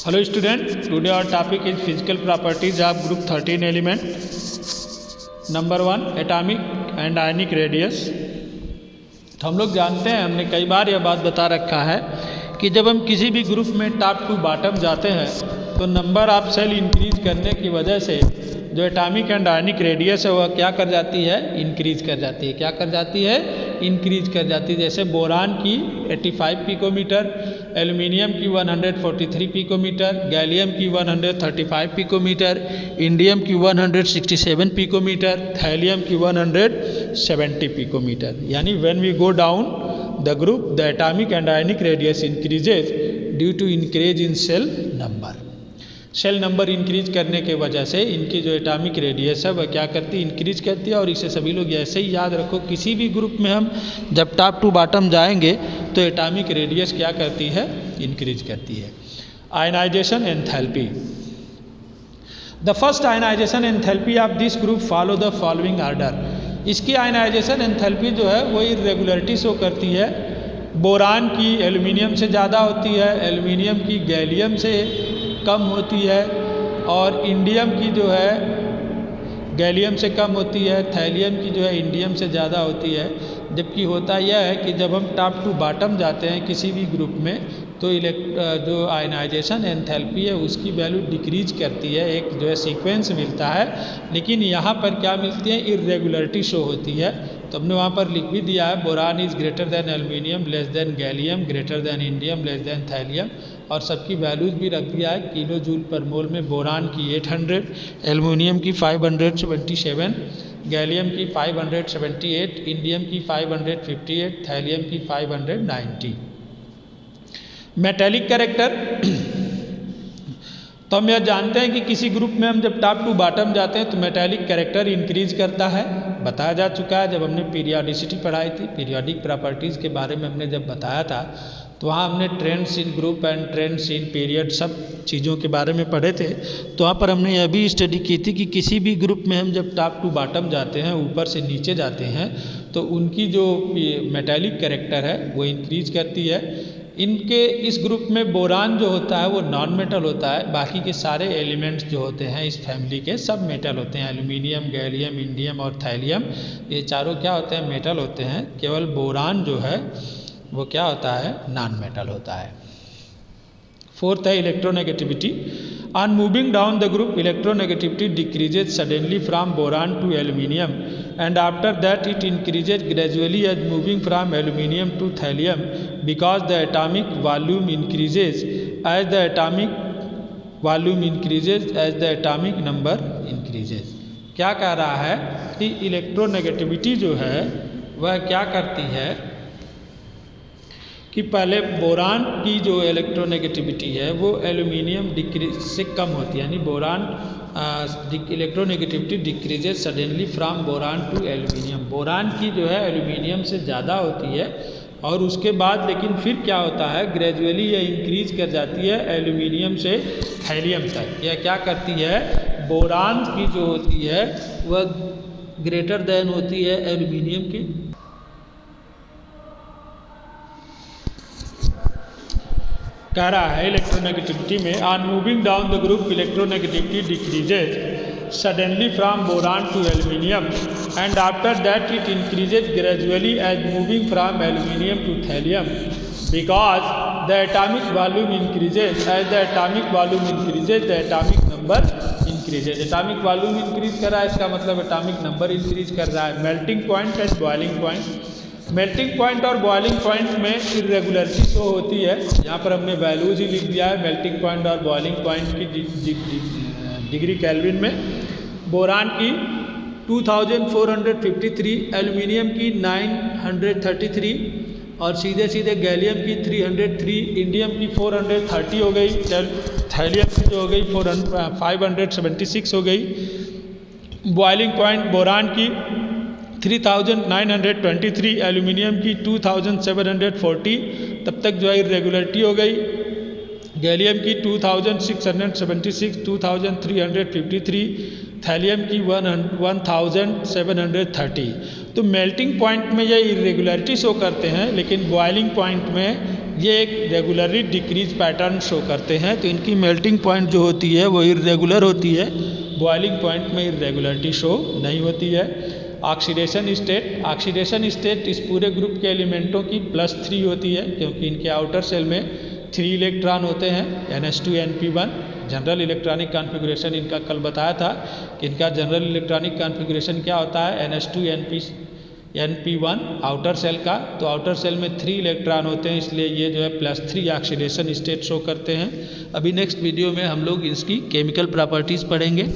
Hello student, today our topic is physical properties of group 13 element. Number 1 atomic and ionic radius. तो हम लोग जानते हैं, हमने कई बार यह बात बता रखा है कि जब हम किसी भी ग्रुप में टॉप टू बॉटम जाते हैं तो नंबर ऑफ सेल इंक्रीज करने की वजह से जो एटॉमिक एंड आयनिक रेडियस है वह क्या कर जाती है, इंक्रीज कर जाती है। क्या कर जाती है? इंक्रीज कर जाती है। जैसे बोरान की 85 पिकोमीटर, एल्युमिनियम की 143 पिकोमीटर, गैलियम की 135 पिकोमीटर, इंडियम की 167 पिकोमीटर, थैलियम की 170 पिकोमीटर। यानी when we go down the group the atomic and ionic radius increases due to increase in shell number. Shell number increase करने के वजह से इनकी जो एटॉमिक रेडियस है वह क्या करती है, इंक्रीज करती है। और इसे सभी लोग ऐसे ही याद रखो, किसी भी ग्रुप में हम जब टॉप टू बॉटम जाएंगे तो एटॉमिक रेडियस क्या करती है, इंक्रीज करती है। Ionization enthalpy. The first ionization enthalpy of this group follow the following order. इसकी आयनाइजेशन एंथैल्पी जो है वो इरेगुलरिटी शो करती है। बोरान की एल्युमिनियम से ज़्यादा होती है, एल्युमिनियम की गैलियम से कम होती है, और इंडियम की जो है गैलियम से कम होती है, थैलियम की जो है इंडियम से ज़्यादा होती है। जबकि होता यह है कि जब हम टॉप टू बॉटम जाते हैं किसी भी ग्रुप में तो जो आयनाइजेशन एंथैल्पी है उसकी वैल्यू डिक्रीज करती है, एक जो है सीक्वेंस मिलता है। लेकिन यहाँ पर क्या मिलती है, इरेगुलरिटी शो होती है। तो हमने वहाँ पर लिख भी दिया है, boron is greater than aluminium, less than gallium, greater than indium, less than thallium. और सबकी वैल्यूज़ भी रख दिया है। किलो जूल पर मोल में बोरान की 800, एल्युमिनियम की 577, गैलियम की 578, इंडियम की 558, थैलियम की 590। Metallic character. तो हम यह जानते हैं कि किसी ग्रुप में हम जब टॉप टू बॉटम जाते हैं तो मेटेलिक कैरेक्टर इंक्रीज करता है। बताया जा चुका है जब हमने पीरियोडिसिटी पढ़ाई थी, पीरियोडिक प्रॉपर्टीज़ के बारे में हमने जब बताया था तो वहाँ हमने trends in group and trends in period सब चीज़ों के बारे में पढ़े थे। तो वहाँ पर हमने यह भी स्टडी की थी कि किसी भी ग्रुप में हम जब टॉप टू बॉटम जाते हैं, ऊपर से नीचे जाते हैं, तो उनकी जो मेटेलिक कैरेक्टर है वो इंक्रीज करती है। इनके इस ग्रुप में बोरान जो होता है वो नॉन मेटल होता है, बाकी के सारे एलिमेंट्स जो होते हैं इस फैमिली के सब मेटल होते हैं। एल्युमिनियम, गैलियम, इंडियम और थैलियम ये चारों क्या होते हैं, मेटल होते हैं। केवल बोरान जो है वो क्या होता है, नॉन मेटल होता है। फोर्थ है electronegativity. On moving down the group electronegativity decreases suddenly from boron to aluminium and after that it increases gradually as moving from aluminium to thallium because the atomic volume increases as the atomic volume increases as the atomic number increases। क्या कह रहा है कि electronegativity जो है वह क्या करती है कि पहले बोरान की जो इलेक्ट्रोनेगेटिविटी है वो एल्युमिनियम डिक्रीज से कम होती है। यानी boron electronegativity decreases suddenly from boron to aluminium. Boron की जो है एल्युमिनियम से ज़्यादा होती है और उसके बाद लेकिन फिर क्या होता है, ग्रेजुअली ये इंक्रीज कर जाती है एल्युमिनियम से थैलियम तक। यह क्या करती है, बोरान की जो होती है वह ग्रेटर देन होती है एल्युमिनियम की। कह रहा है इलेक्ट्रोनेगेटिविटी में on moving down the group electronegativity decreases suddenly from boron to aluminium and after that it increases gradually as moving from aluminium to thallium because the atomic volume increases as the atomic volume increases the atomic number increases. Atomic volume increase कर रहा है, इसका मतलब atomic number increase कर रहा है। Melting point and boiling point. Melting point और boiling point में इरेगुलरिटी शो होती है। यहाँ पर हमने वैल्यूज ही लिख दिया है मेल्टिंग पॉइंट और बॉइलिंग पॉइंट की डिग्री केल्विन में। बोरान की 2453, एल्युमिनियम की 933 और सीधे सीधे गैलियम की 303, इंडियम की 430 हो गई, थैलियम की जो हो गई 576 हो गई। बॉइलिंग पॉइंट बोरान की 3923, एल्युमिनियम की 2740, तब तक जो है इरेगुलरिटी हो गई। गैलियम की 2676, 2353, थैलियम की 1730। तो मेल्टिंग पॉइंट में ये इरेगुलरिटी शो करते हैं, लेकिन बॉइलिंग पॉइंट में ये एक रेगुलरली डिक्रीज पैटर्न शो करते हैं। तो इनकी मेल्टिंग पॉइंट जो होती है वो इरेगुलर होती है, बॉइलिंग पॉइंट में इरेगुलरिटी शो नहीं होती है। ऑक्सीडेशन स्टेट इस पूरे ग्रुप के एलिमेंटों की +3 होती है, क्योंकि इनके आउटर सेल में 3 इलेक्ट्रॉन होते हैं, NH2 NP1। General electronic configuration इनका कल बताया था कि इनका जनरल इलेक्ट्रॉनिक कॉन्फ़िगरेशन क्या होता है, NH2 NP1 आउटर सेल का। तो आउटर सेल में 3 इलेक्ट्रॉन होते हैं, इसलिए ये जो है +3 ऑक्सीडेशन स्टेट शो करते हैं। अभी नेक्स्ट वीडियो में हम लोग इसकी केमिकल प्रॉपर्टीज़ पढ़ेंगे।